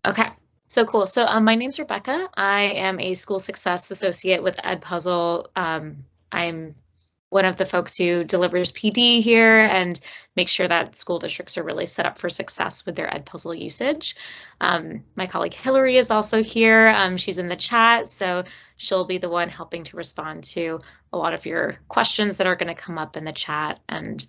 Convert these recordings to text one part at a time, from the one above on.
Okay, so cool. So my name's Rebecca. I am a school success associate with Edpuzzle. I'm one of the folks who delivers PD here and makes sure that school districts are really set up for success with their Edpuzzle usage. My colleague Hillary is also here. She's in the chat, so she'll be the one helping to respond to a lot of your questions that are going to come up in the chat. And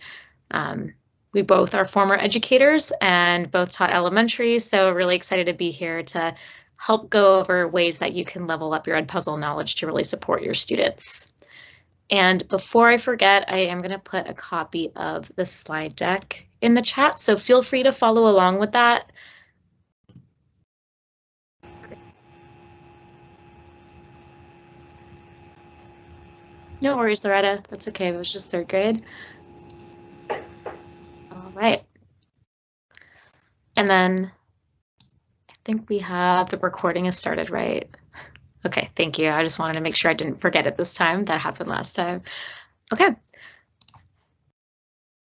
we both are former educators and both taught elementary, so really excited to be here to help go over ways that you can level up your Edpuzzle knowledge to really support your students. And before I forget, I am going to put a copy of the slide deck in the chat, so feel free to follow along with that. No worries, Loretta. That's okay. It was just third grade. All right. And then I think we have the recording is started, right? Okay, thank you. I just wanted to make sure I didn't forget it this time. That happened last time. Okay.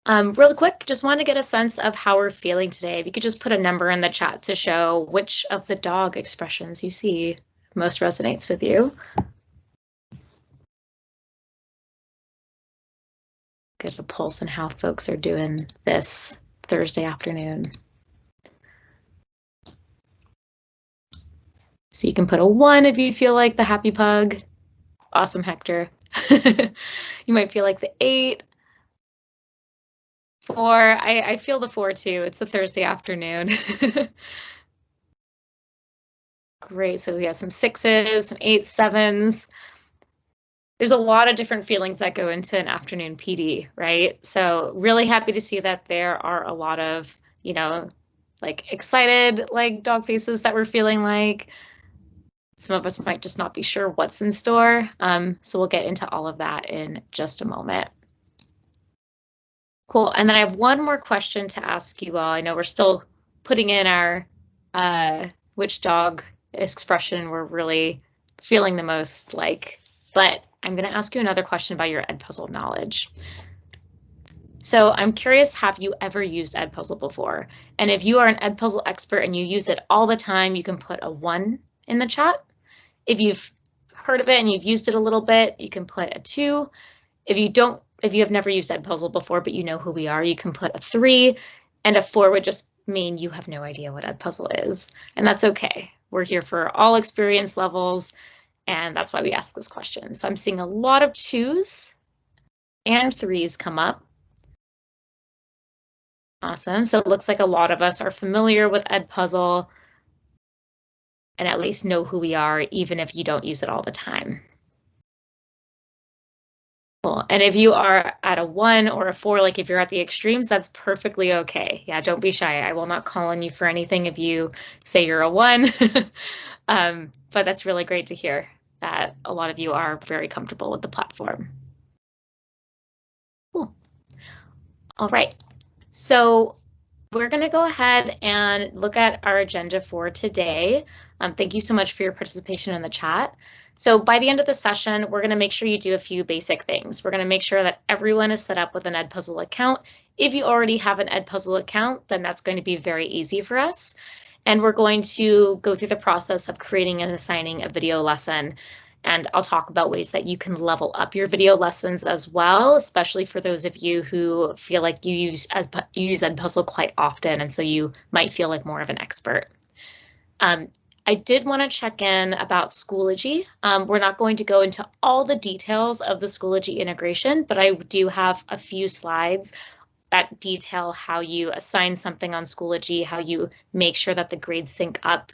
Real quick, just want to get a sense of how we're feeling today. If you could just put a number in the chat to show which of the dog expressions you see most resonates with you. Get a pulse on how folks are doing this Thursday afternoon. So you can put a 1 if you feel like the happy pug. Awesome, Hector. You might feel like the 8. 4, I feel the 4 too. It's a Thursday afternoon. Great, so we have some 6s, some 8s, 7s. There's a lot of different feelings that go into an afternoon PD, right? So really happy to see that there are a lot of, like excited, like dog faces that we're feeling like. Some of us might just not be sure what's in store. So we'll get into all of that in just a moment. Cool, and then I have one more question to ask you all. I know we're still putting in our which dog expression we're really feeling the most like, but I'm going to ask you another question about your Edpuzzle knowledge. So I'm curious, have you ever used Edpuzzle before? And if you are an Edpuzzle expert and you use it all the time, you can put a 1 in the chat. If you've heard of it and you've used it a little bit, you can put a 2. If you have never used Edpuzzle before, but you know who we are, you can put a 3, and a 4 would just mean you have no idea what Edpuzzle is, and that's okay. We're here for all experience levels, and that's why we ask this question. So I'm seeing a lot of 2s and 3s come up. Awesome, so it looks like a lot of us are familiar with Edpuzzle and at least know who we are, even if you don't use it all the time. Cool. And if you are at a 1 or a 4, like if you're at the extremes, that's perfectly okay. Yeah, don't be shy. I will not call on you for anything if you say you're a 1. But that's really great to hear that a lot of you are very comfortable with the platform. Cool. All right. So we're going to go ahead and look at our agenda for today. Thank you so much for your participation in the chat. So by the end of the session, we're going to make sure you do a few basic things. We're going to make sure that everyone is set up with an Edpuzzle account. If you already have an Edpuzzle account, then that's going to be very easy for us. And we're going to go through the process of creating and assigning a video lesson. And I'll talk about ways that you can level up your video lessons as well, especially for those of you who feel like you use Edpuzzle quite often, and so you might feel like more of an expert. I did want to check in about Schoology. We're not going to go into all the details of the Schoology integration, but I do have a few slides that detail how you assign something on Schoology, how you make sure that the grades sync up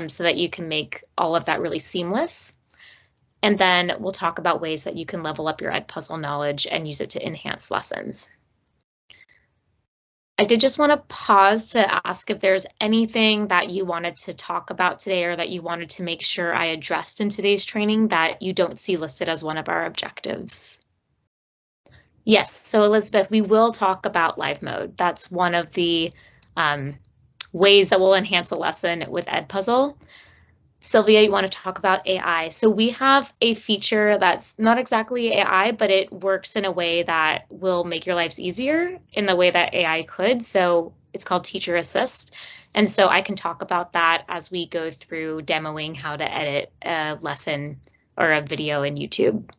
so that you can make all of that really seamless. And then we'll talk about ways that you can level up your Edpuzzle knowledge and use it to enhance lessons. I did just want to pause to ask if there's anything that you wanted to talk about today or that you wanted to make sure I addressed in today's training that you don't see listed as one of our objectives. Yes, so Elizabeth, we will talk about live mode. That's one of the ways that will enhance a lesson with Edpuzzle. Sylvia, you want to talk about AI. So we have a feature that's not exactly AI, but it works in a way that will make your lives easier in the way that AI could. So It's called Teacher Assist. And so I can talk about that as we go through demoing how to edit a lesson or a video in YouTube.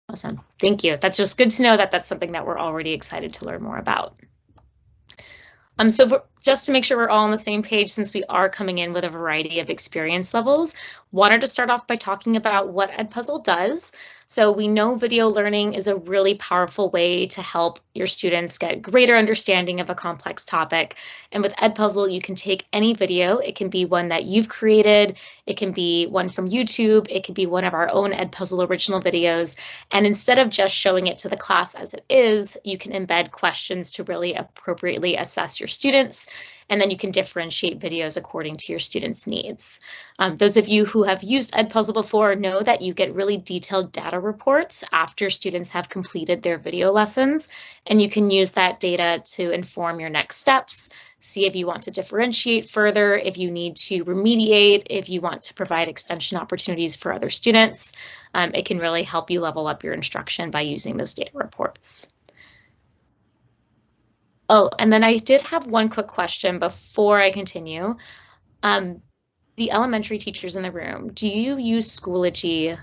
Awesome. Thank you. That's just good to know that that's something that we're already excited to learn more about. So just to make sure we're all on the same page, since we are coming in with a variety of experience levels, wanted to start off by talking about what Edpuzzle does. So we know video learning is a really powerful way to help your students get greater understanding of a complex topic. And with Edpuzzle, you can take any video. It can be one that you've created. It can be one from YouTube. It can be one of our own Edpuzzle original videos. And instead of just showing it to the class as it is, you can embed questions to really appropriately assess your students. And then you can differentiate videos according to your students' needs. Those of you who have used Edpuzzle before know that you get really detailed data reports after students have completed their video lessons, and you can use that data to inform your next steps, see if you want to differentiate further, if you need to remediate, if you want to provide extension opportunities for other students. It can really help you level up your instruction by using those data reports. Oh, and then I did have one quick question before I continue. The elementary teachers in the room, do you use Schoology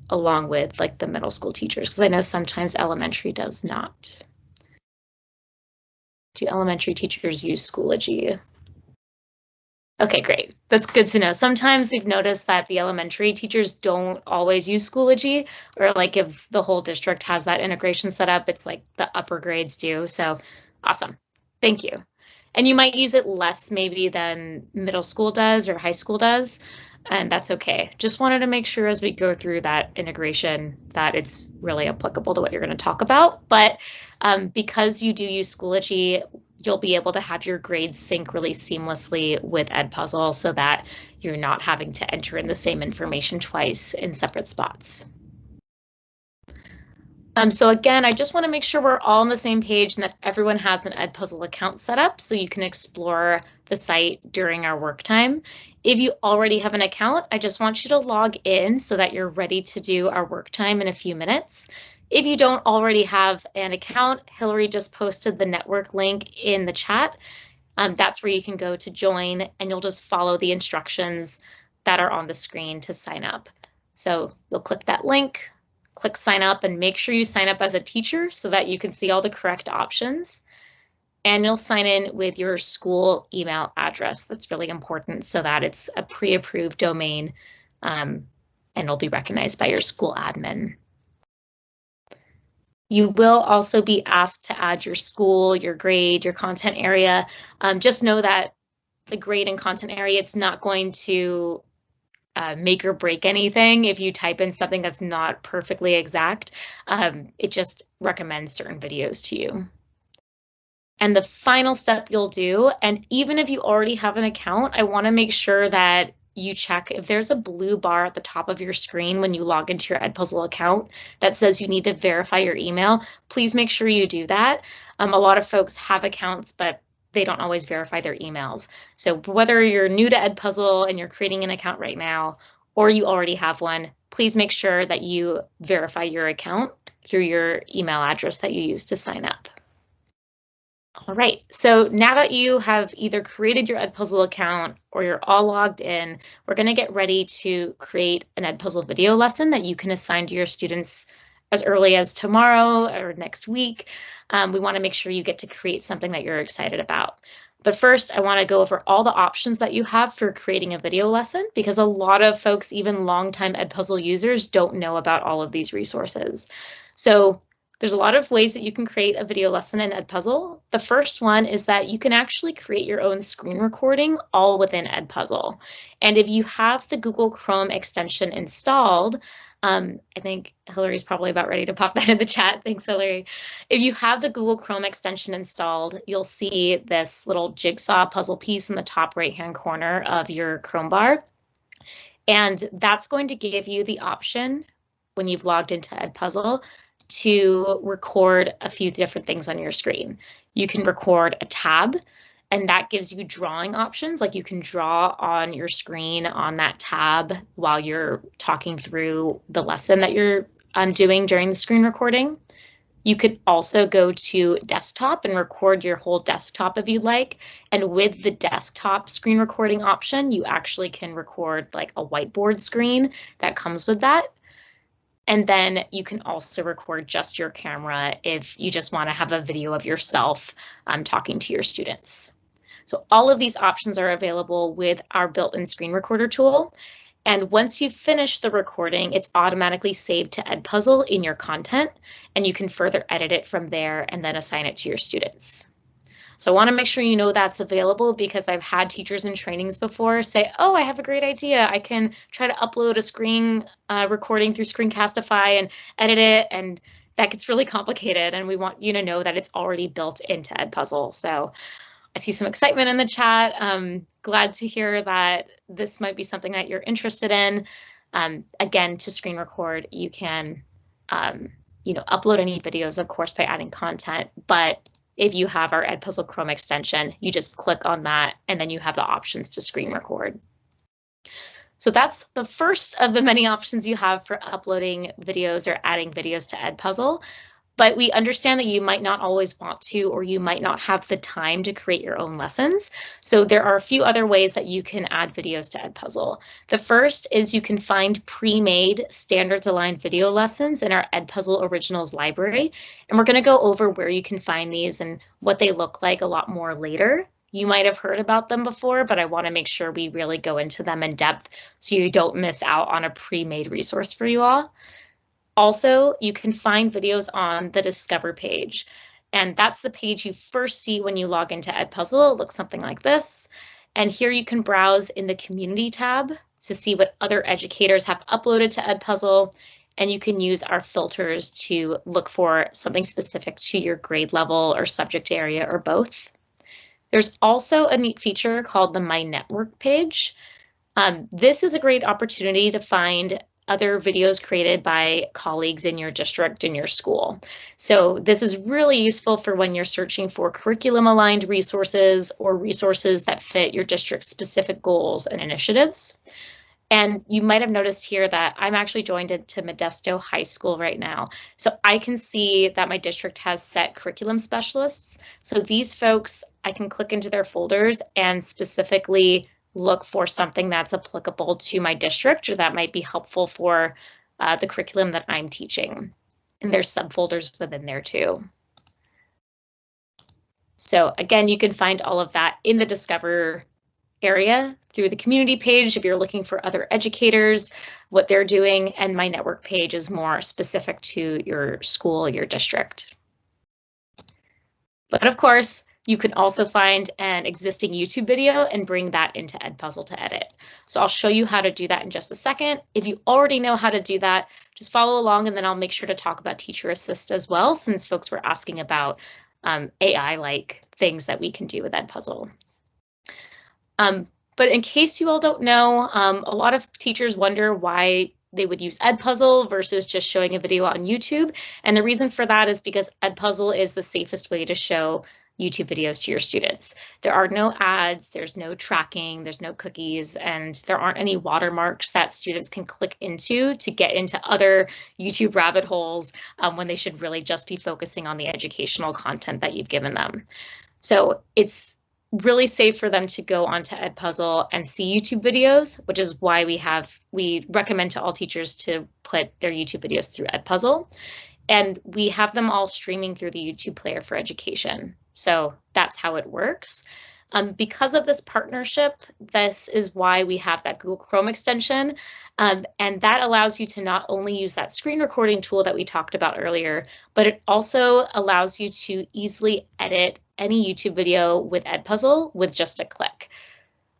along with like the middle school teachers? Because I know sometimes elementary does not. Do elementary teachers use Schoology? Okay, great. That's good to know. Sometimes we've noticed that the elementary teachers don't always use Schoology, or like if the whole district has that integration set up, it's like the upper grades do. So awesome. Thank you. And you might use it less maybe than middle school does or high school does, and that's okay. Just wanted to make sure as we go through that integration that it's really applicable to what you're going to talk about. But because you do use Schoology, you'll be able to have your grades sync really seamlessly with Edpuzzle so that you're not having to enter in the same information twice in separate spots. So again, I just want to make sure we're all on the same page and that everyone has an Edpuzzle account set up so you can explore the site during our work time. If you already have an account, I just want you to log in so that you're ready to do our work time in a few minutes. If you don't already have an account, Hillary just posted the network link in the chat. That's where you can go to join, and you'll just follow the instructions that are on the screen to sign up. So you'll click that link, click sign up, and make sure you sign up as a teacher so that you can see all the correct options. And you'll sign in with your school email address. That's really important so that it's a pre-approved domain and it'll be recognized by your school admin. You will also be asked to add your school, your grade, your content area. Just know that the grade and content area, it's not going to make or break anything if you type in something that's not perfectly exact. It just recommends certain videos to you. And the final step you'll do, and even if you already have an account, I want to make sure that you check if there's a blue bar at the top of your screen when you log into your Edpuzzle account that says you need to verify your email. Please make sure you do that. A lot of folks have accounts, but they don't always verify their emails. So whether you're new to Edpuzzle and you're creating an account right now, or you already have one, please make sure that you verify your account through your email address that you use to sign up. All right, so now that you have either created your Edpuzzle account or you're all logged in, we're going to get ready to create an Edpuzzle video lesson that you can assign to your students as early as tomorrow or next week. We want to make sure you get to create something that you're excited about. But first, I want to go over all the options that you have for creating a video lesson, because a lot of folks, even longtime Edpuzzle users, don't know about all of these resources. So there's a lot of ways that you can create a video lesson in Edpuzzle. The first one is that you can actually create your own screen recording all within Edpuzzle. And if you have the Google Chrome extension installed, I think Hillary's probably about ready to pop that in the chat. Thanks, Hillary. If you have the Google Chrome extension installed, you'll see this little jigsaw puzzle piece in the top right-hand corner of your Chrome bar. And that's going to give you the option when you've logged into Edpuzzle to record a few different things on your screen. You can record a tab, and that gives you drawing options, like you can draw on your screen on that tab while you're talking through the lesson that you're doing during the screen recording. You could also go to desktop and record your whole desktop if you'd like. And with the desktop screen recording option, you actually can record like a whiteboard screen that comes with that. And then you can also record just your camera if you just want to have a video of yourself talking to your students. So all of these options are available with our built-in screen recorder tool. And once you finish the recording, it's automatically saved to Edpuzzle in your content, and you can further edit it from there and then assign it to your students. So I want to make sure you know that's available because I've had teachers in trainings before say, oh, I have a great idea. I can try to upload a screen recording through Screencastify and edit it, and that gets really complicated, and we want you to know that it's already built into Edpuzzle. So I see some excitement in the chat. Glad to hear that this might be something that you're interested in. Again, to screen record, you can upload any videos, of course, by adding content. But if you have our Edpuzzle Chrome extension, you just click on that, and then you have the options to screen record. So that's the first of the many options you have for uploading videos or adding videos to Edpuzzle. But we understand that you might not always want to, or you might not have the time to create your own lessons. So there are a few other ways that you can add videos to Edpuzzle. The first is you can find pre-made standards aligned video lessons in our Edpuzzle Originals library. And we're going to go over where you can find these and what they look like a lot more later. You might have heard about them before, but I want to make sure we really go into them in depth so you don't miss out on a pre-made resource for you all. Also, you can find videos on the Discover page, and that's the page you first see when you log into Edpuzzle. It looks something like this. And here you can browse in the Community tab to see what other educators have uploaded to Edpuzzle, and you can use our filters to look for something specific to your grade level or subject area or both. There's also a neat feature called the My Network page. This is a great opportunity to find other videos created by colleagues in your district, in your school. So this is really useful for when you're searching for curriculum aligned resources or resources that fit your district's specific goals and initiatives. And you might have noticed here that I'm actually joined to Modesto High School right now. So I can see that my district has set curriculum specialists. So these folks, I can click into their folders and specifically look for something that's applicable to my district or that might be helpful for the curriculum that I'm teaching. And there's subfolders within there too. So again, you can find all of that in the Discover area through the community page if you're looking for other educators, what they're doing, and my network page is more specific to your school, your district. But of course, you can also find an existing YouTube video and bring that into Edpuzzle to edit. So I'll show you how to do that in just a second. If you already know how to do that, just follow along and then I'll make sure to talk about Teacher Assist as well, since folks were asking about AI-like things that we can do with Edpuzzle. But in case you all don't know, a lot of teachers wonder why they would use Edpuzzle versus just showing a video on YouTube. And the reason for that is because Edpuzzle is the safest way to show YouTube videos to your students. There are no ads, there's no tracking, there's no cookies, and there aren't any watermarks that students can click into to get into other YouTube rabbit holes when they should really just be focusing on the educational content that you've given them. So it's really safe for them to go onto Edpuzzle and see YouTube videos, which is why we recommend to all teachers to put their YouTube videos through Edpuzzle. And we have them all streaming through the YouTube player for education. So that's how it works. Because of this partnership, this is why we have that Google Chrome extension. And that allows you to not only use that screen recording tool that we talked about earlier, but it also allows you to easily edit any YouTube video with Edpuzzle with just a click.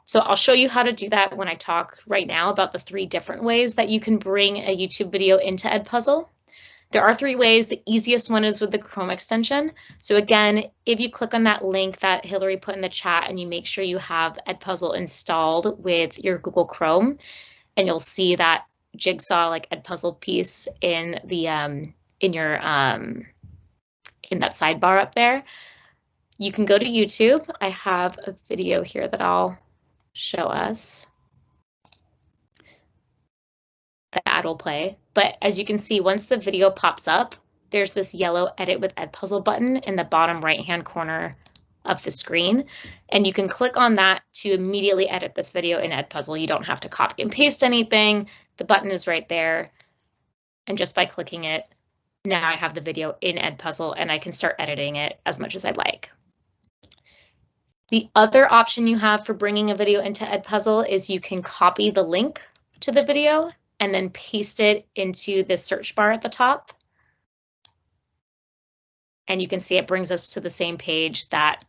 So I'll show you how to do that when I talk right now about the 3 different ways that you can bring a YouTube video into Edpuzzle. There are 3 ways. The easiest one is with the Chrome extension. So again, if you click on that link that Hillary put in the chat and you make sure you have Edpuzzle installed with your Google Chrome, and you'll see that jigsaw like Edpuzzle piece in the in that sidebar up there. You can go to YouTube. I have a video here that I'll show us. The ad will play, but as you can see, once the video pops up, there's this yellow Edit with Edpuzzle button in the bottom right-hand corner of the screen, and you can click on that to immediately edit this video in Edpuzzle. You don't have to copy and paste anything. The button is right there, and just by clicking it, now I have the video in Edpuzzle and I can start editing it as much as I'd like. The other option you have for bringing a video into Edpuzzle is you can copy the link to the video and then paste it into the search bar at the top. And you can see it brings us to the same page that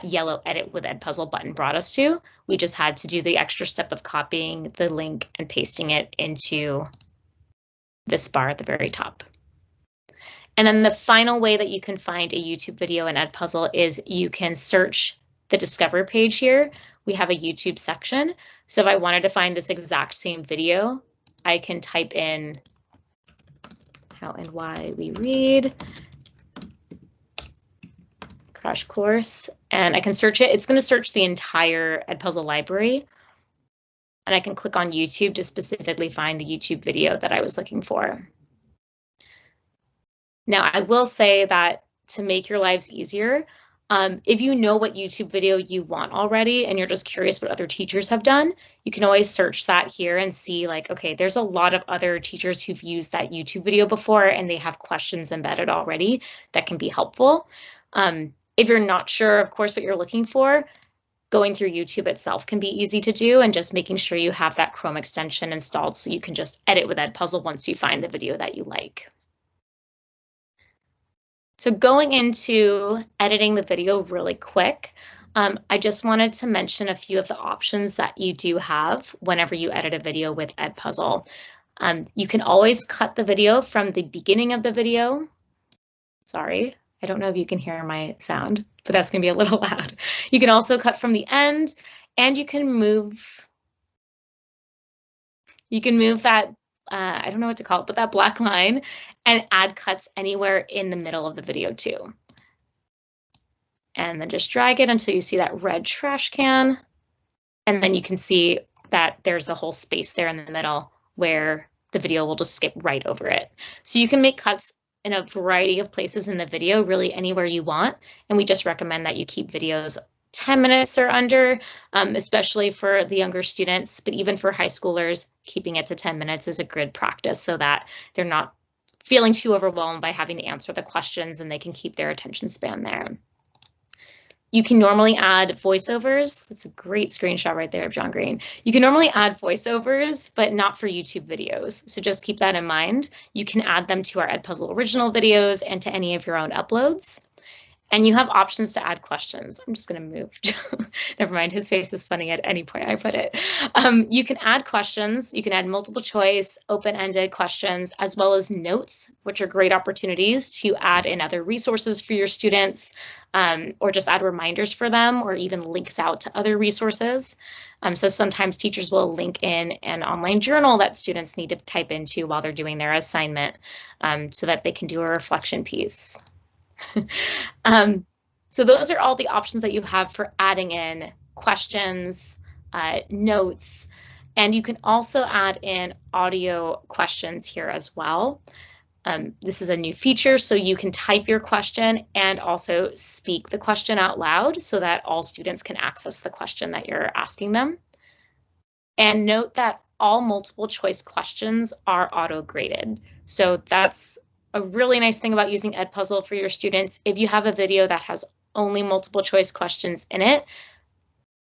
yellow Edit with Edpuzzle button brought us to. We just had to do the extra step of copying the link and pasting it into this bar at the very top. And then the final way that you can find a YouTube video in Edpuzzle is you can search the Discover page here. We have a YouTube section. So if I wanted to find this exact same video, I can type in How and Why We Read Crash Course, and I can search it. It's going to search the entire Edpuzzle library, and I can click on YouTube to specifically find the YouTube video that I was looking for. Now, I will say that to make your lives easier, if you know what YouTube video you want already and you're just curious what other teachers have done, you can always search that here and see like, okay, there's a lot of other teachers who've used that YouTube video before and they have questions embedded already that can be helpful. If you're not sure, of course, what you're looking for, going through YouTube itself can be easy to do, and just making sure you have that Chrome extension installed so you can just edit with Edpuzzle once you find the video that you like. So going into editing the video really quick, I just wanted to mention a few of the options that you do have whenever you edit a video with Edpuzzle. You can always cut the video from the beginning of the video. Sorry, I don't know if you can hear my sound, but that's going to be a little loud. You can also cut from the end, and you can move that, I don't know what to call it, but that black line, and add cuts anywhere in the middle of the video too. And then just drag it until you see that red trash can. And then you can see that there's a whole space there in the middle where the video will just skip right over it. So you can make cuts in a variety of places in the video, really anywhere you want. And we just recommend that you keep videos 10 minutes or under, especially for the younger students, but even for high schoolers, keeping it to 10 minutes is a good practice so that they're not feeling too overwhelmed by having to answer the questions and they can keep their attention span there. You can normally add voiceovers. That's a great screenshot right there of John Green. You can normally add voiceovers, but not for YouTube videos. So just keep that in mind. You can add them to our Edpuzzle original videos and to any of your own uploads. And you have options to add questions. I'm just going to move. Never mind, his face is funny at any point I put it. You can add questions. You can add multiple choice, open-ended questions, as well as notes, which are great opportunities to add in other resources for your students, or just add reminders for them, or even links out to other resources. So sometimes teachers will link in an online journal that students need to type into while they're doing their assignment, so that they can do a reflection piece. So those are all the options that you have for adding in questions, notes, and you can also add in audio questions here as well. This is a new feature, so you can type your question and also speak the question out loud so that all students can access the question that you're asking them. And note that all multiple choice questions are auto-graded. So that's a really nice thing about using Edpuzzle for your students. If you have a video that has only multiple choice questions in it,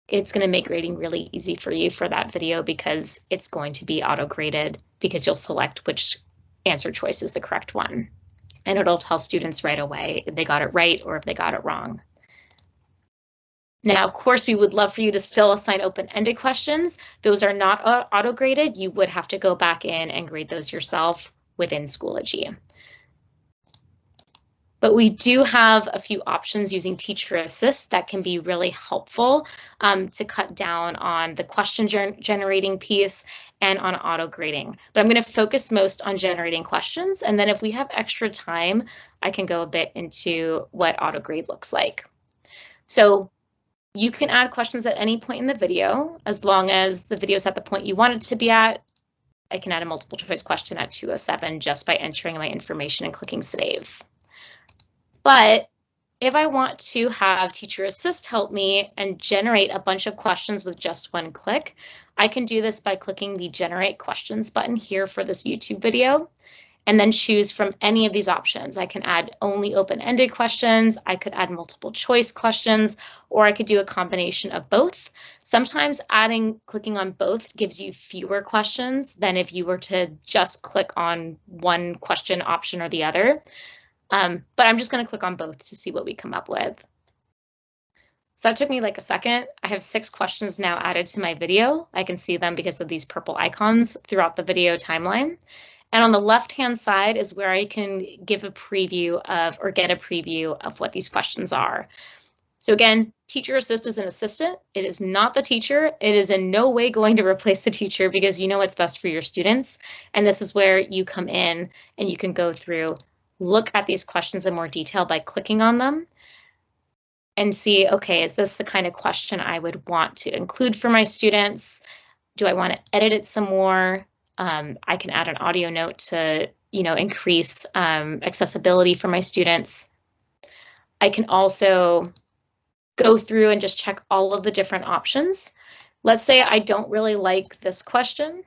it's going to make grading really easy for you for that video because it's going to be auto-graded because you'll select which answer choice is the correct one. And it'll tell students right away if they got it right or if they got it wrong. Now, of course, we would love for you to still assign open-ended questions. Those are not auto-graded. You would have to go back in and grade those yourself within Schoology. But we do have a few options using Teacher Assist that can be really helpful to cut down on the question generating piece and on auto grading. But I'm going to focus most on generating questions. And then if we have extra time, I can go a bit into what auto grade looks like. So you can add questions at any point in the video, as long as the video is at the point you want it to be at. I can add a multiple choice question at 2:07 just by entering my information and clicking save. But if I want to have Teacher Assist help me and generate a bunch of questions with just one click, I can do this by clicking the Generate Questions button here for this YouTube video, and then choose from any of these options. I can add only open-ended questions, I could add multiple choice questions, or I could do a combination of both. Sometimes clicking on both gives you fewer questions than if you were to just click on one question option or the other. But I'm just going to click on both to see what we come up with. So that took me like a second. I have 6 questions now added to my video. I can see them because of these purple icons throughout the video timeline. And on the left-hand side is where I can give a preview of, or get a preview of what these questions are. So again, Teacher Assist is an assistant. It is not the teacher. It is in no way going to replace the teacher because you know what's best for your students. And this is where you come in and you can go through, look at these questions in more detail by clicking on them and see, okay, is this the kind of question I would want to include for my students? Do I want to edit it some more? I can add an audio note to, increase accessibility for my students. I can also go through and just check all of the different options. Let's say I don't really like this question.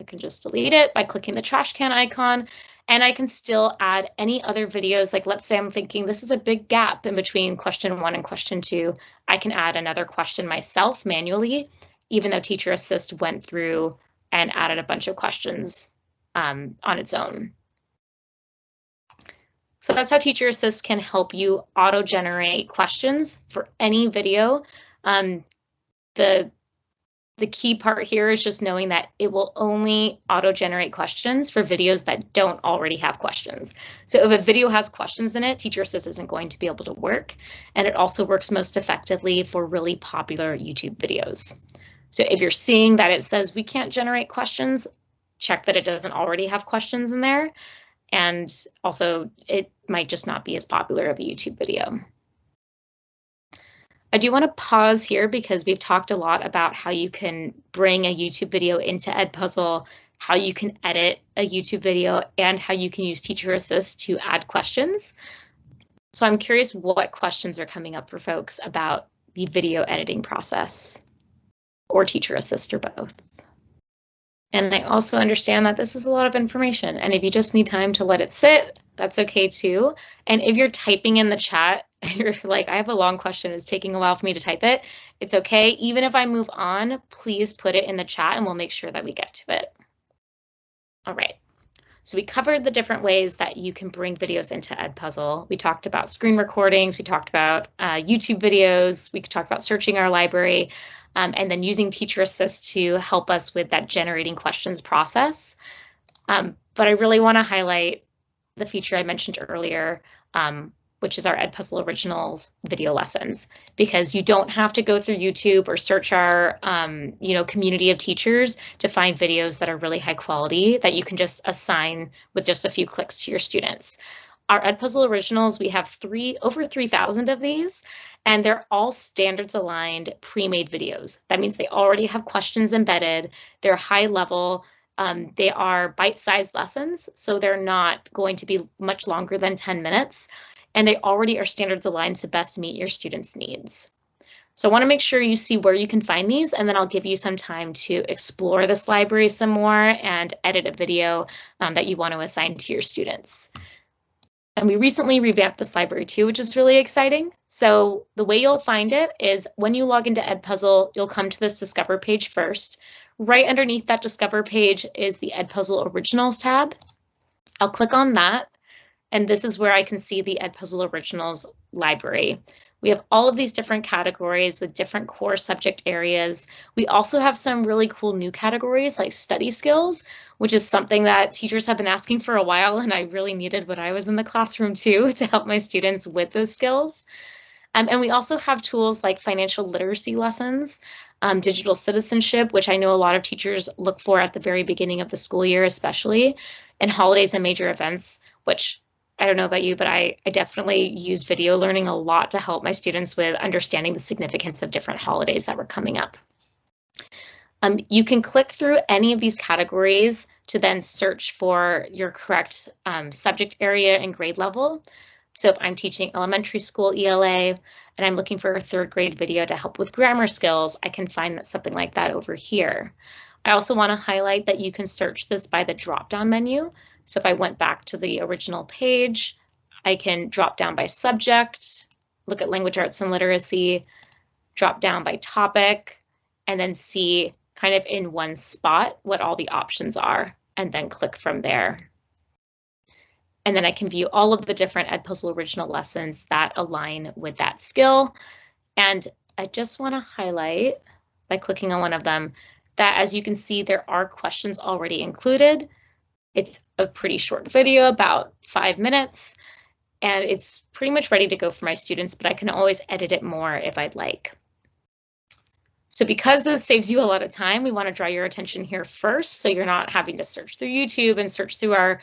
I can just delete it by clicking the trash can icon, and I can still add any other videos. Like let's say I'm thinking this is a big gap in between question 1 and question 2. I can add another question myself manually, even though Teacher Assist went through and added a bunch of questions on its own. So that's how Teacher Assist can help you auto-generate questions for any video. The key part here is just knowing that it will only auto-generate questions for videos that don't already have questions. So if a video has questions in it, Teacher Assist isn't going to be able to work. And it also works most effectively for really popular YouTube videos. So if you're seeing that it says we can't generate questions, check that it doesn't already have questions in there. And also it might just not be as popular of a YouTube video. I do want to pause here because we've talked a lot about how you can bring a YouTube video into Edpuzzle, how you can edit a YouTube video, and how you can use Teacher Assist to add questions. So I'm curious what questions are coming up for folks about the video editing process, or Teacher Assist, or both. And I also understand that this is a lot of information, and if you just need time to let it sit, that's okay too. And if you're typing in the chat, you're like, I have a long question, it's taking a while for me to type it. It's okay. Even if I move on, please put it in the chat and we'll make sure that we get to it. All right. So we covered the different ways that you can bring videos into Edpuzzle. We talked about screen recordings. We talked about YouTube videos. We talked about searching our library and then using Teacher Assist to help us with that generating questions process. But I really want to highlight the feature I mentioned earlier, which is our Edpuzzle Originals video lessons, because you don't have to go through YouTube or search our community of teachers to find videos that are really high quality that you can just assign with just a few clicks to your students. Our Edpuzzle Originals, we have over 3,000 of these, and they're all standards aligned pre-made videos. That means they already have questions embedded, they're high level, they are bite-sized lessons, so they're not going to be much longer than 10 minutes. And they already are standards aligned to best meet your students' needs. So I want to make sure you see where you can find these, and then I'll give you some time to explore this library some more and edit a video that you want to assign to your students. And we recently revamped this library too, which is really exciting. So the way you'll find it is when you log into Edpuzzle, you'll come to this Discover page first. Right underneath that Discover page is the Edpuzzle Originals tab. I'll click on that. And this is where I can see the Edpuzzle Originals library. We have all of these different categories with different core subject areas. We also have some really cool new categories like study skills, which is something that teachers have been asking for a while, and I really needed when I was in the classroom too to help my students with those skills. And we also have tools like financial literacy lessons, digital citizenship, which I know a lot of teachers look for at the very beginning of the school year especially, and holidays and major events, which I don't know about you, but I definitely use video learning a lot to help my students with understanding the significance of different holidays that were coming up. You can click through any of these categories to then search for your correct subject area and grade level. So if I'm teaching elementary school ELA and I'm looking for a 3rd grade video to help with grammar skills, I can find something like that over here. I also want to highlight that you can search this by the drop-down menu. So if I went back to the original page, I can drop down by subject, look at language arts and literacy, drop down by topic, and then see kind of in one spot what all the options are, and then click from there. And then I can view all of the different Edpuzzle original lessons that align with that skill. And I just want to highlight by clicking on one of them that, as you can see, there are questions already included. It's a pretty short video, about 5 minutes, and it's pretty much ready to go for my students, but I can always edit it more if I'd like. So because this saves you a lot of time, we want to draw your attention here first, so you're not having to search through YouTube and search through our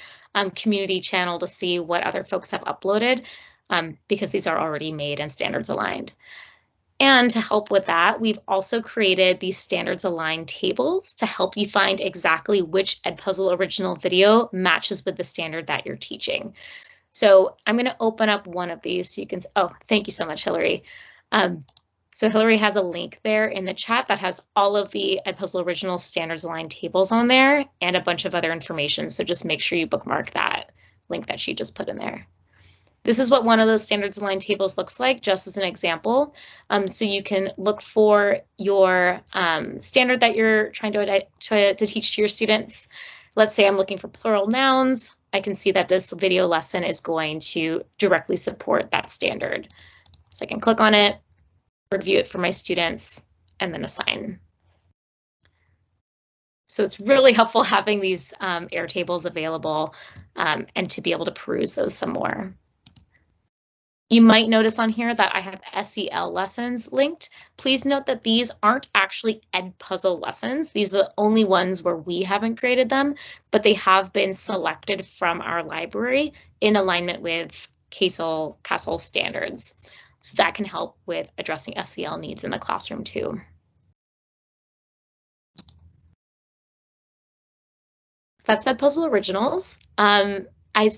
community channel to see what other folks have uploaded, because these are already made and standards aligned. And to help with that, we've also created these standards aligned tables to help you find exactly which Edpuzzle original video matches with the standard that you're teaching. So I'm going to open up one of these so you can, oh, thank you so much, Hillary. So Hillary has a link there in the chat that has all of the Edpuzzle original standards aligned tables on there and a bunch of other information. So just make sure you bookmark that link that she just put in there. This is what one of those standards aligned tables looks like, just as an example. So you can look for your standard that you're trying to teach to your students. Let's say I'm looking for plural nouns. I can see that this video lesson is going to directly support that standard. So I can click on it, review it for my students, and then assign. So it's really helpful having these air tables available and to be able to peruse those some more. You might notice on here that I have SEL lessons linked. Please note that these aren't actually Edpuzzle lessons. These are the only ones where we haven't created them, but they have been selected from our library in alignment with CASEL standards. So that can help with addressing SEL needs in the classroom too. So that's Edpuzzle Originals. I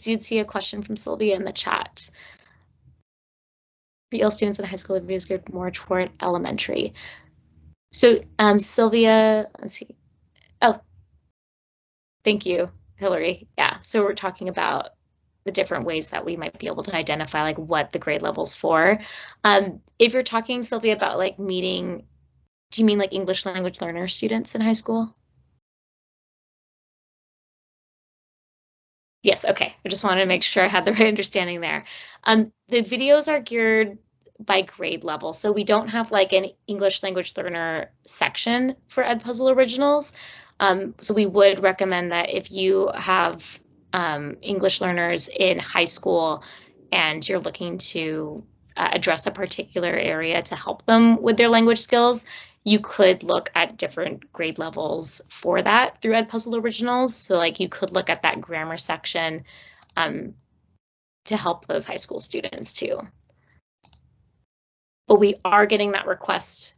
did see a question from Sylvia in the chat. For EL students in high school, videos geared more toward elementary. So Sylvia, let's see. Oh, thank you, Hillary. Yeah, so we're talking about the different ways that we might be able to identify like what the grade level's for. If you're talking, Sylvia, about like meeting, do you mean like English language learner students in high school? Yes, okay. I just wanted to make sure I had the right understanding there. The videos are geared by grade level, so we don't have like an English language learner section for Edpuzzle Originals. So we would recommend that if you have English learners in high school and you're looking to address a particular area to help them with their language skills, you could look at different grade levels for that through Edpuzzle Originals. So like you could look at that grammar section to help those high school students too. But we are getting that request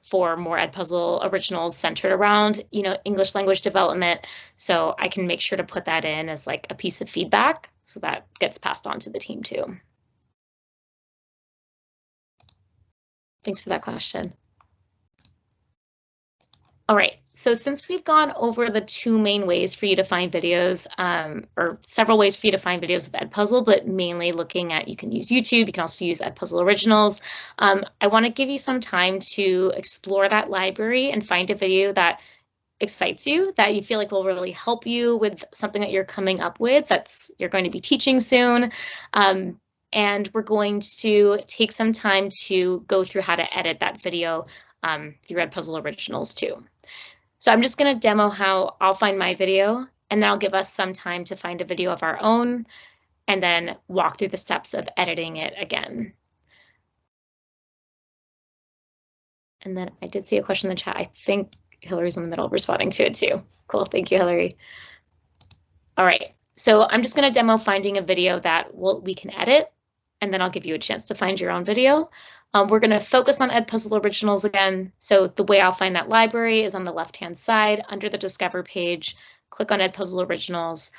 for more Edpuzzle Originals centered around, English language development. So I can make sure to put that in as like a piece of feedback so that gets passed on to the team too. Thanks for that question. All right, so since we've gone over the 2 main ways for you to find videos, or several ways for you to find videos with Edpuzzle, but mainly looking at, you can use YouTube, you can also use Edpuzzle Originals. I want to give you some time to explore that library and find a video that excites you, that you feel like will really help you with something that you're coming up with, you're going to be teaching soon. And we're going to take some time to go through how to edit that video through Edpuzzle Originals too. So I'm just going to demo how I'll find my video, and then I'll give us some time to find a video of our own and then walk through the steps of editing it again. And then I did see a question in the chat. I think Hillary's in the middle of responding to it too. Cool, thank you, Hillary. All right, so I'm just going to demo finding a video that we can edit, and then I'll give you a chance to find your own video. We're going to focus on Edpuzzle Originals again. So the way I'll find that library is on the left-hand side under the Discover page. Click on Edpuzzle Originals.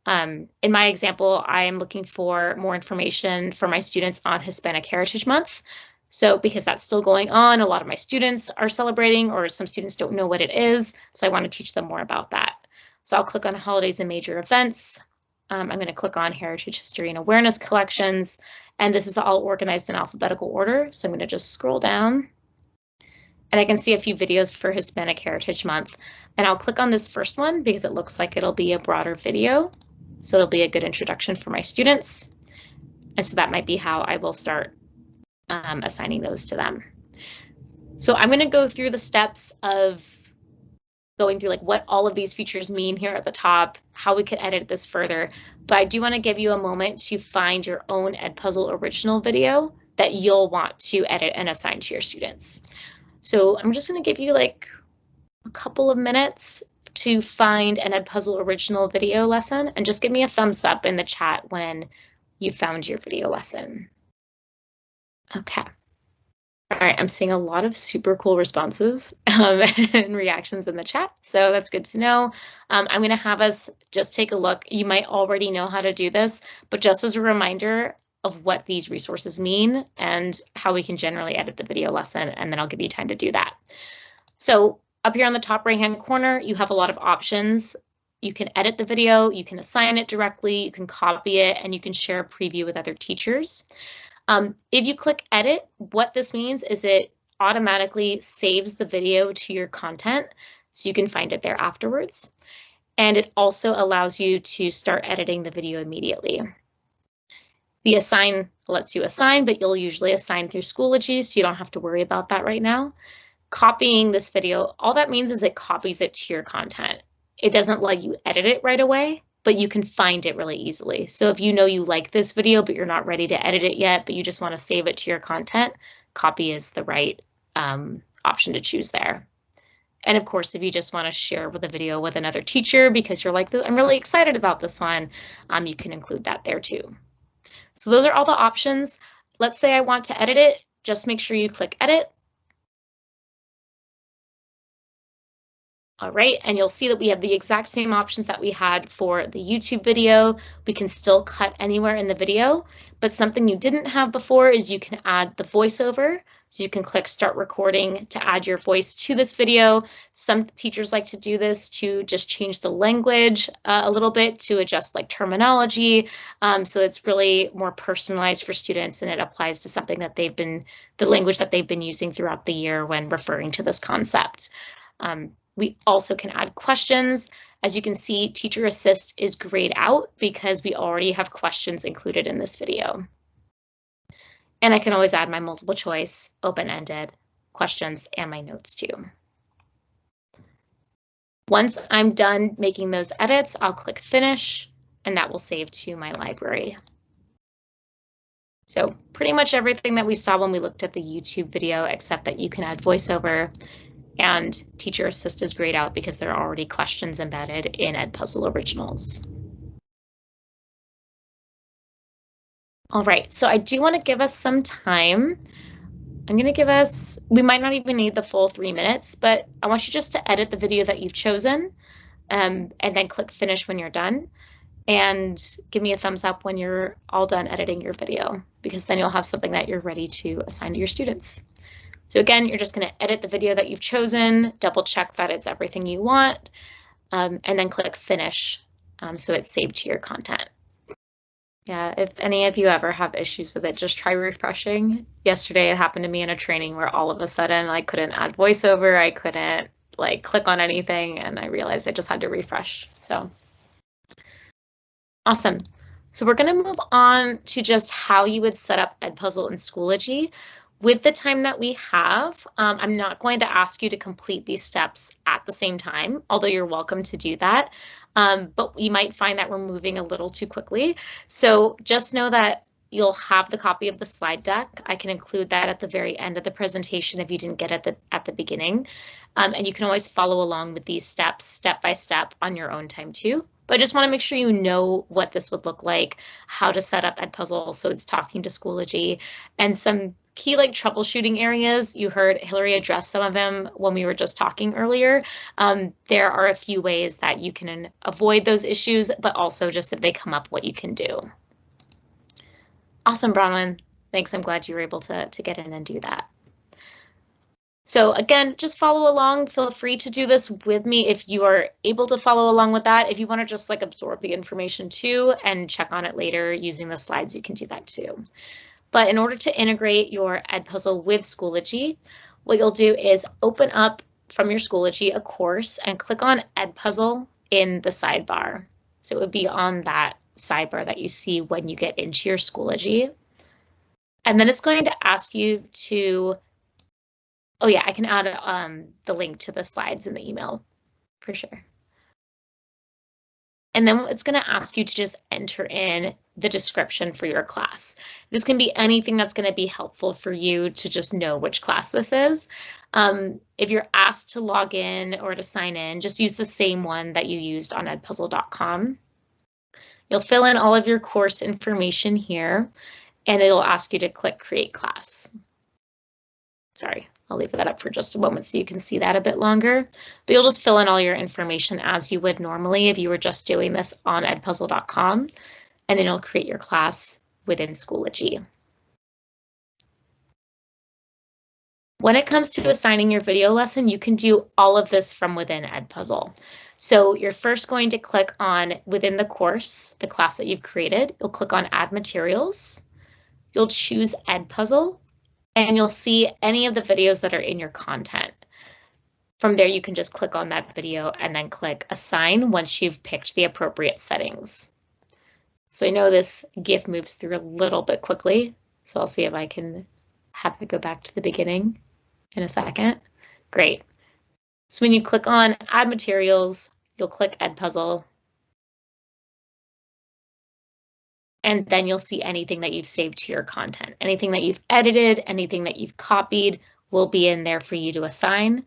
In my example, I am looking for more information for my students on Hispanic Heritage Month. So because that's still going on, a lot of my students are celebrating, or some students don't know what it is. So I want to teach them more about that. So I'll click on Holidays and Major Events. I'm going to click on Heritage History and Awareness Collections, and this is all organized in alphabetical order. So I'm going to just scroll down, and I can see a few videos for Hispanic Heritage Month. And I'll click on this first one because it looks like it'll be a broader video. So it'll be a good introduction for my students. And so that might be how I will start assigning those to them. So I'm going to go through the steps of going through like what all of these features mean here at the top, how we could edit this further. But I do want to give you a moment to find your own Edpuzzle original video that you'll want to edit and assign to your students. So I'm just going to give you like a couple of minutes to find an Edpuzzle original video lesson, and just give me a thumbs up in the chat when you found your video lesson. Okay. All right, I'm seeing a lot of super cool responses and reactions in the chat, so that's good to know. I'm going to have us just take a look. You might already know how to do this, but just as a reminder of what these resources mean and how we can generally edit the video lesson, and then I'll give you time to do that. So up here on the top right-hand corner, you have a lot of options. You can edit the video, you can assign it directly, you can copy it, and you can share a preview with other teachers. If you click edit, what this means is it automatically saves the video to your content, so you can find it there afterwards. And it also allows you to start editing the video immediately. The assign lets you assign, but you'll usually assign through Schoology, so you don't have to worry about that right now. Copying this video, all that means is it copies it to your content. It doesn't let you edit it right away, but you can find it really easily. So if you know you like this video, but you're not ready to edit it yet, but you just want to save it to your content, copy is the right option to choose there. And of course, if you just want to share with a video with another teacher because you're like, I'm really excited about this one, you can include that there too. So those are all the options. Let's say I want to edit it, just make sure you click edit. All right, and you'll see that we have the exact same options that we had for the YouTube video. We can still cut anywhere in the video, but something you didn't have before is you can add the voiceover. So you can click start recording to add your voice to this video. Some teachers like to do this to just change the language a little bit to adjust like terminology. So it's really more personalized for students, and it applies to something that the language that they've been using throughout the year when referring to this concept. We also can add questions. As you can see, Teacher Assist is grayed out because we already have questions included in this video. And I can always add my multiple choice, open-ended questions and my notes too. Once I'm done making those edits, I'll click Finish, and that will save to my library. So pretty much everything that we saw when we looked at the YouTube video, except that you can add voiceover, and Teacher Assist is grayed out because there are already questions embedded in Edpuzzle Originals. All right, so I do want to give us some time. I'm going to give us, we might not even need the full 3 minutes, but I want you just to edit the video that you've chosen and then click Finish when you're done. And give me a thumbs up when you're all done editing your video, because then you'll have something that you're ready to assign to your students. So again, you're just going to edit the video that you've chosen, double check that it's everything you want, and then click Finish so it's saved to your content. Yeah, if any of you ever have issues with it, just try refreshing. Yesterday it happened to me in a training where all of a sudden I couldn't add voiceover, I couldn't like click on anything, and I realized I just had to refresh. So awesome. So we're going to move on to just how you would set up Edpuzzle in Schoology. With the time that we have, I'm not going to ask you to complete these steps at the same time, although you're welcome to do that. But you might find that we're moving a little too quickly. So just know that you'll have the copy of the slide deck. I can include that at the very end of the presentation if you didn't get it at the beginning. And you can always follow along with these steps step by step on your own time too. But I just want to make sure you know what this would look like, how to set up Edpuzzle so it's talking to Schoology, and some key like troubleshooting areas, you heard Hillary address some of them when we were just talking earlier. There are a few ways that you can avoid those issues, but also just if they come up, what you can do. Awesome, Bronwyn. Thanks. I'm glad you were able to get in and do that. So again, just follow along. Feel free to do this with me if you are able to follow along with that. If you want to just like absorb the information too and check on it later using the slides, you can do that too. But in order to integrate your Edpuzzle with Schoology, what you'll do is open up from your Schoology a course and click on Edpuzzle in the sidebar. So it would be on that sidebar that you see when you get into your Schoology. And then it's going to ask you to, oh yeah, I can add the link to the slides in the email for sure. And then it's going to ask you to just enter in the description for your class. This can be anything that's going to be helpful for you to just know which class this is. If you're asked to log in or to sign in, just use the same one that you used on edpuzzle.com. You'll fill in all of your course information here, and it'll ask you to click Create Class. Sorry, I'll leave that up for just a moment so you can see that a bit longer. But you'll just fill in all your information as you would normally if you were just doing this on edpuzzle.com, and then you'll create your class within Schoology. When it comes to assigning your video lesson, you can do all of this from within Edpuzzle. So you're first going to click on within the course, the class that you've created. You'll click on Add Materials. You'll choose Edpuzzle, and you'll see any of the videos that are in your content. From there, you can just click on that video and then click Assign once you've picked the appropriate settings. So I know this GIF moves through a little bit quickly, so I'll see if I can have it go back to the beginning in a second. Great. So when you click on Add Materials, you'll click Edpuzzle, and then you'll see anything that you've saved to your content. Anything that you've edited, anything that you've copied will be in there for you to assign,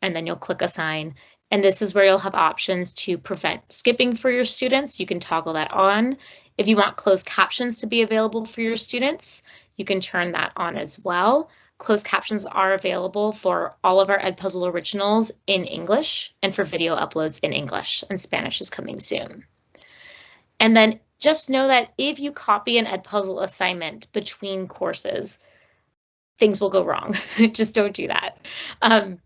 and then you'll click Assign. And this is where you'll have options to prevent skipping for your students. You can toggle that on. If you want closed captions to be available for your students, you can turn that on as well. Closed captions are available for all of our Edpuzzle originals in English and for video uploads in English, and Spanish is coming soon. And then just know that if you copy an Edpuzzle assignment between courses, things will go wrong. Just don't do that.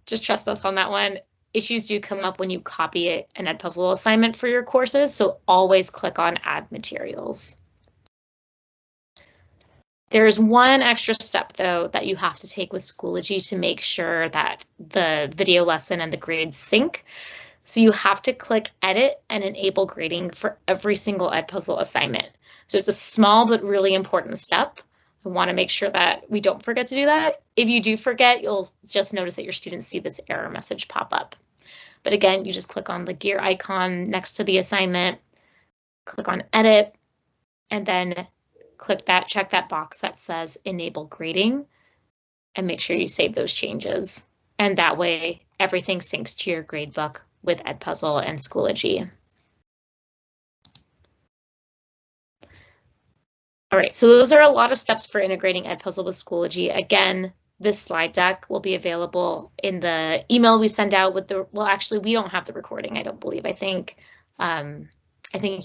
Just trust us on that one. Issues do come up when you copy an Edpuzzle assignment for your courses, so always click on Add Materials. There is one extra step, though, that you have to take with Schoology to make sure that the video lesson and the grades sync. So you have to click Edit and Enable Grading for every single Edpuzzle assignment. So it's a small but really important step. I want to make sure that we don't forget to do that. If you do forget, you'll just notice that your students see this error message pop up. But again, you just click on the gear icon next to the assignment, click on Edit, and then click that, check that box that says Enable Grading, and make sure you save those changes. And that way, everything syncs to your gradebook with Edpuzzle and Schoology. All right, so those are a lot of steps for integrating Edpuzzle with Schoology. Again, this slide deck will be available in the email we send out with the, well, actually, we don't have the recording, I don't believe. I think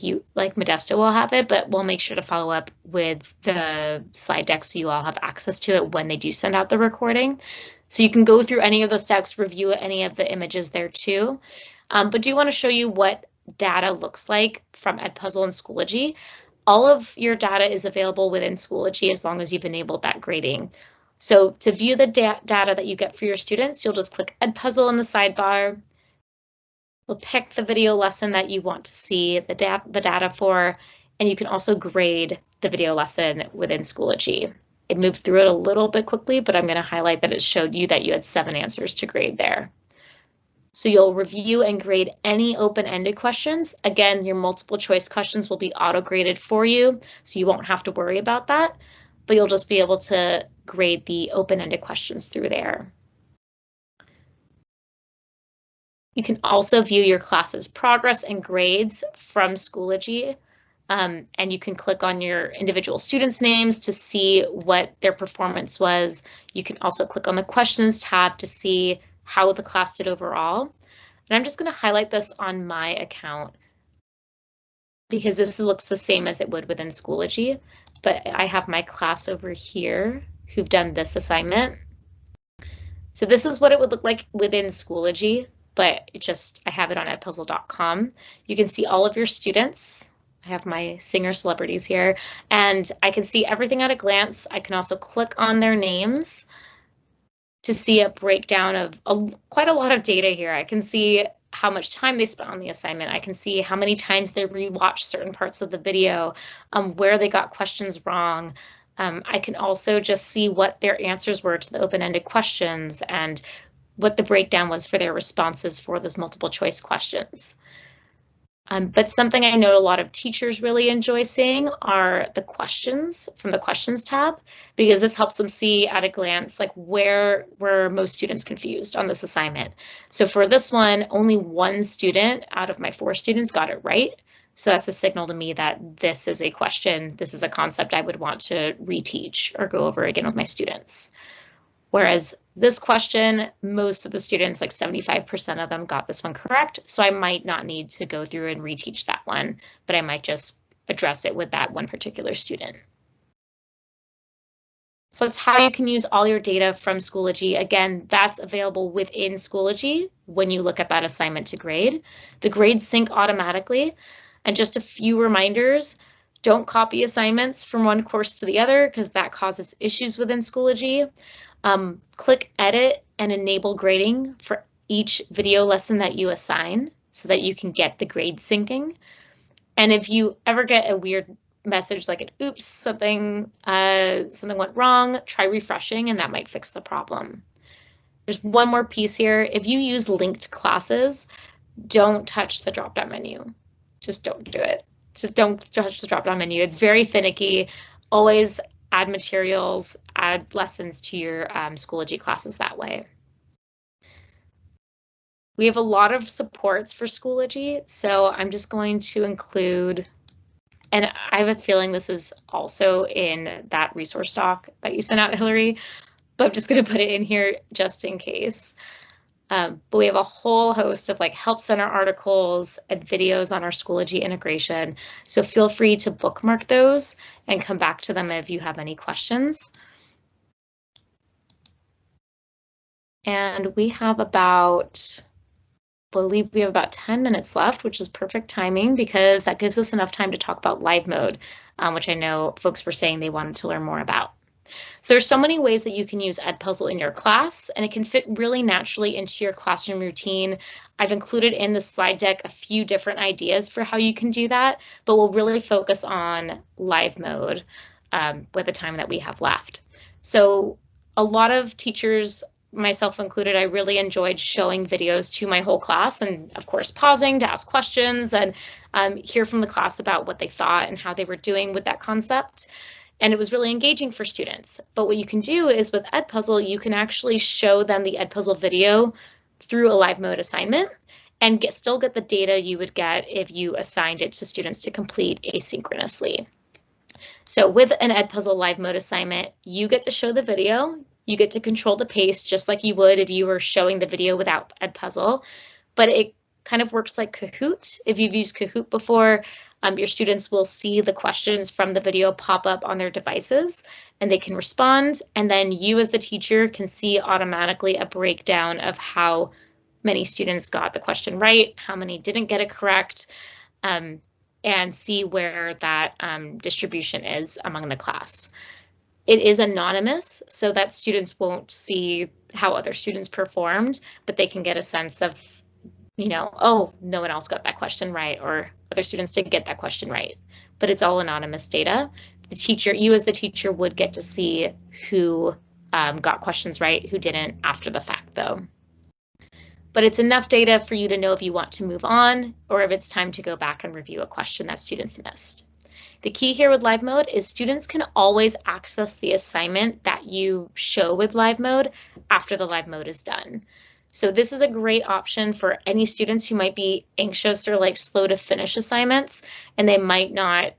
you, like Modesto, will have it, but we'll make sure to follow up with the slide deck so you all have access to it when they do send out the recording. So you can go through any of those steps, review any of the images there too. But do want to show you what data looks like from Edpuzzle and Schoology. All of your data is available within Schoology as long as you've enabled that grading. So to view the data that you get for your students, you'll just click Edpuzzle in the sidebar. You'll pick the video lesson that you want to see the data for, and you can also grade the video lesson within Schoology. It moved through it a little bit quickly, but I'm going to highlight that it showed you that you had 7 answers to grade there. So you'll review and grade any open-ended questions. Again, your multiple choice questions will be auto-graded for you, so you won't have to worry about that, but you'll just be able to grade the open-ended questions through there. You can also view your class's progress and grades from Schoology. and you can click on your individual students' names to see what their performance was. You can also click on the questions tab to see how the class did overall. And I'm just going to highlight this on my account because this looks the same as it would within Schoology, but I have my class over here who've done this assignment. So this is what it would look like within Schoology, but I have it on edpuzzle.com. You can see all of your students. I have my singer celebrities here, and I can see everything at a glance. I can also click on their names to see a breakdown of quite a lot of data here. I can see how much time they spent on the assignment. I can see how many times they rewatched certain parts of the video, where they got questions wrong. I can also just see what their answers were to the open-ended questions and what the breakdown was for their responses for those multiple choice questions. But something I know a lot of teachers really enjoy seeing are the questions from the questions tab, because this helps them see at a glance like where were most students confused on this assignment. So for this one, only one student out of my 4 students got it right. So that's a signal to me that this is a question, this is a concept I would want to reteach or go over again with my students. Whereas this question, most of the students, like 75% of them, got this one correct. So I might not need to go through and reteach that one, but I might just address it with that one particular student. So that's how you can use all your data from Schoology. Again, that's available within Schoology when you look at that assignment to grade. The grades sync automatically. And just a few reminders, don't copy assignments from one course to the other because that causes issues within Schoology. Click edit and enable grading for each video lesson that you assign so that you can get the grade syncing. And if you ever get a weird message like an oops, something went wrong, try refreshing and that might fix the problem. There's one more piece here. If you use linked classes, don't touch the drop-down menu. Just don't do it. Just don't touch the drop-down menu. It's very finicky. Always add materials, add lessons to your Schoology classes that way. We have a lot of supports for Schoology, so I'm just going to include, and I have a feeling this is also in that resource doc that you sent out, Hillary, but I'm just going to put it in here just in case. But we have a whole host of like help center articles and videos on our Schoology integration. So feel free to bookmark those and come back to them if you have any questions. And we have about, I believe we have about 10 minutes left, which is perfect timing because that gives us enough time to talk about live mode, which I know folks were saying they wanted to learn more about. So there's so many ways that you can use Edpuzzle in your class, and it can fit really naturally into your classroom routine. I've included in the slide deck a few different ideas for how you can do that, but we'll really focus on live mode with the time that we have left. So a lot of teachers, myself included, I really enjoyed showing videos to my whole class and of course pausing to ask questions and hear from the class about what they thought and how they were doing with that concept. And it was really engaging for students. But what you can do is with Edpuzzle, you can actually show them the Edpuzzle video through a live mode assignment and still get the data you would get if you assigned it to students to complete asynchronously. So with an Edpuzzle live mode assignment, you get to show the video, you get to control the pace just like you would if you were showing the video without Edpuzzle, but it kind of works like Kahoot. If you've used Kahoot before, your students will see the questions from the video pop up on their devices and they can respond. And then you as the teacher can see automatically a breakdown of how many students got the question right, how many didn't get it correct, and see where that distribution is among the class. It is anonymous so that students won't see how other students performed, but they can get a sense of, you know, oh, no one else got that question right, or other students didn't get that question right, but it's all anonymous data. The teacher, you as the teacher would get to see who got questions right, who didn't after the fact though. But it's enough data for you to know if you want to move on or if it's time to go back and review a question that students missed. The key here with live mode is students can always access the assignment that you show with live mode after the live mode is done. So this is a great option for any students who might be anxious or like slow to finish assignments and they might not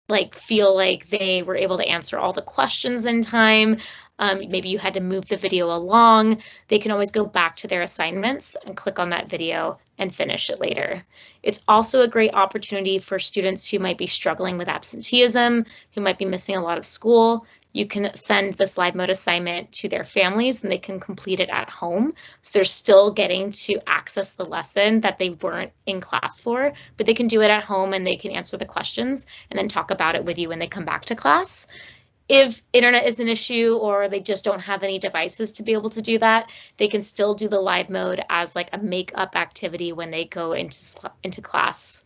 like feel like they were able to answer all the questions in time, maybe you had to move the video along, they can always go back to their assignments and click on that video and finish it later. It's also a great opportunity for students who might be struggling with absenteeism, who might be missing a lot of school. You can send this live mode assignment to their families and they can complete it at home. So they're still getting to access the lesson that they weren't in class for, but they can do it at home and they can answer the questions and then talk about it with you when they come back to class. If internet is an issue or they just don't have any devices to be able to do that, they can still do the live mode as like a make-up activity when they go into class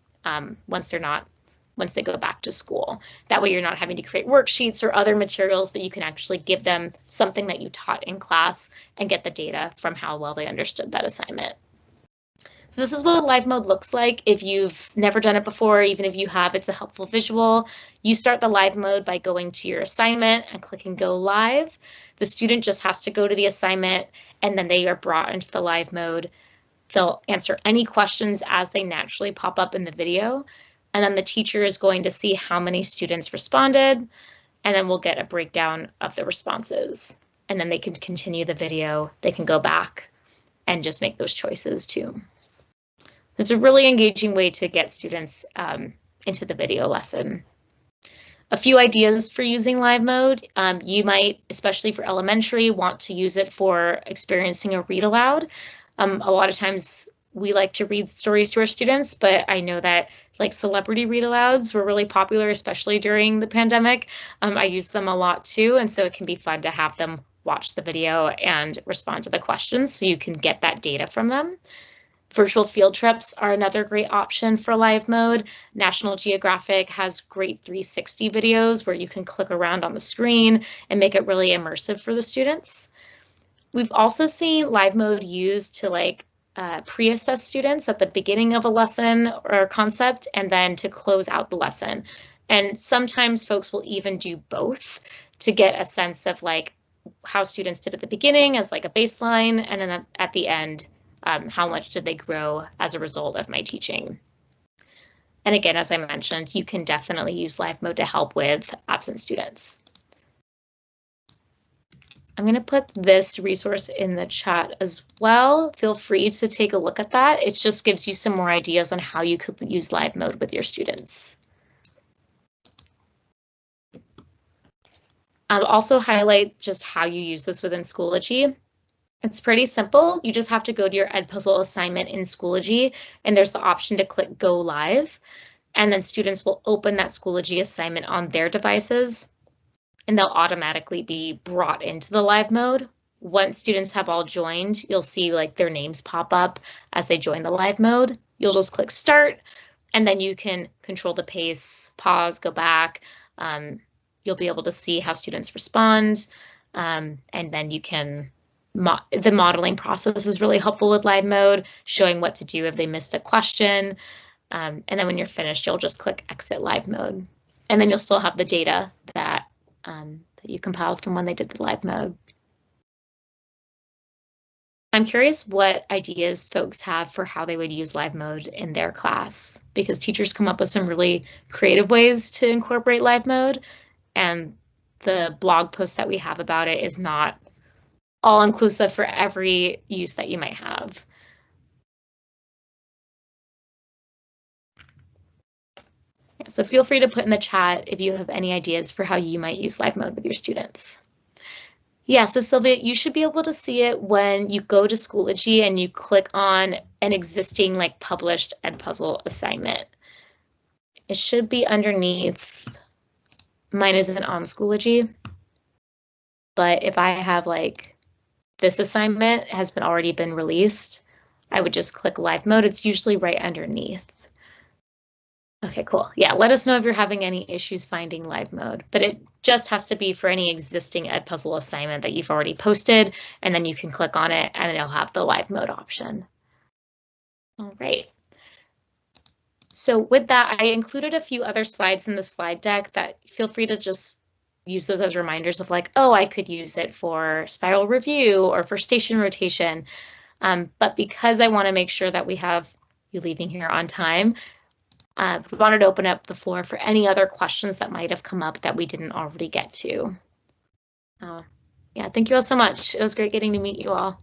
once they go back to school. That way you're not having to create worksheets or other materials, but you can actually give them something that you taught in class and get the data from how well they understood that assignment. So this is what live mode looks like. If you've never done it before, even if you have, it's a helpful visual. You start the live mode by going to your assignment and clicking go live. The student just has to go to the assignment and then they are brought into the live mode. They'll answer any questions as they naturally pop up in the video. And then the teacher is going to see how many students responded, and then we'll get a breakdown of the responses. And then they can continue the video. They can go back and just make those choices too. It's a really engaging way to get students into the video lesson. A few ideas for using live mode. You might, especially for elementary, want to use it for experiencing a read aloud. A lot of times we like to read stories to our students, but I know that like celebrity read alouds were really popular, especially during the pandemic. I use them a lot too, and so it can be fun to have them watch the video and respond to the questions so you can get that data from them. Virtual field trips are another great option for live mode. National Geographic has great 360 videos where you can click around on the screen and make it really immersive for the students. We've also seen live mode used to like pre-assess students at the beginning of a lesson or concept and then to close out the lesson. And sometimes folks will even do both to get a sense of like how students did at the beginning as like a baseline, and then at the end, how much did they grow as a result of my teaching. And again, as I mentioned, you can definitely use live mode to help with absent students. I'm going to put this resource in the chat as well. Feel free to take a look at that. It just gives you some more ideas on how you could use live mode with your students. I'll also highlight just how you use this within Schoology. It's pretty simple. You just have to go to your Edpuzzle assignment in Schoology, and there's the option to click Go Live, and then students will open that Schoology assignment on their devices, and they'll automatically be brought into the live mode. Once students have all joined, you'll see like their names pop up as they join the live mode. You'll just click Start, and then you can control the pace, pause, go back. You'll be able to see how students respond, and then you can the modeling process is really helpful with live mode, showing what to do if they missed a question. And then when you're finished, you'll just click Exit Live Mode. And then you'll still have the data that you compiled from when they did the live mode. I'm curious what ideas folks have for how they would use live mode in their class, because teachers come up with some really creative ways to incorporate live mode, and the blog post that we have about it is not all inclusive for every use that you might have. So feel free to put in the chat if you have any ideas for how you might use live mode with your students. Yeah, so Sylvia, you should be able to see it when you go to Schoology and you click on an existing like published Edpuzzle assignment. It should be underneath. Mine isn't on Schoology, but if I have like this assignment has already been released, I would just click live mode. It's usually right underneath. Okay, cool. Yeah, let us know if you're having any issues finding live mode, but it just has to be for any existing Edpuzzle assignment that you've already posted, and then you can click on it and it'll have the live mode option. All right. So with that, I included a few other slides in the slide deck that feel free to just use those as reminders of like, oh, I could use it for spiral review or for station rotation. But because I want to make sure that we have you leaving here on time, We wanted to open up the floor for any other questions that might have come up that we didn't already get to. Yeah, thank you all so much. It was great getting to meet you all.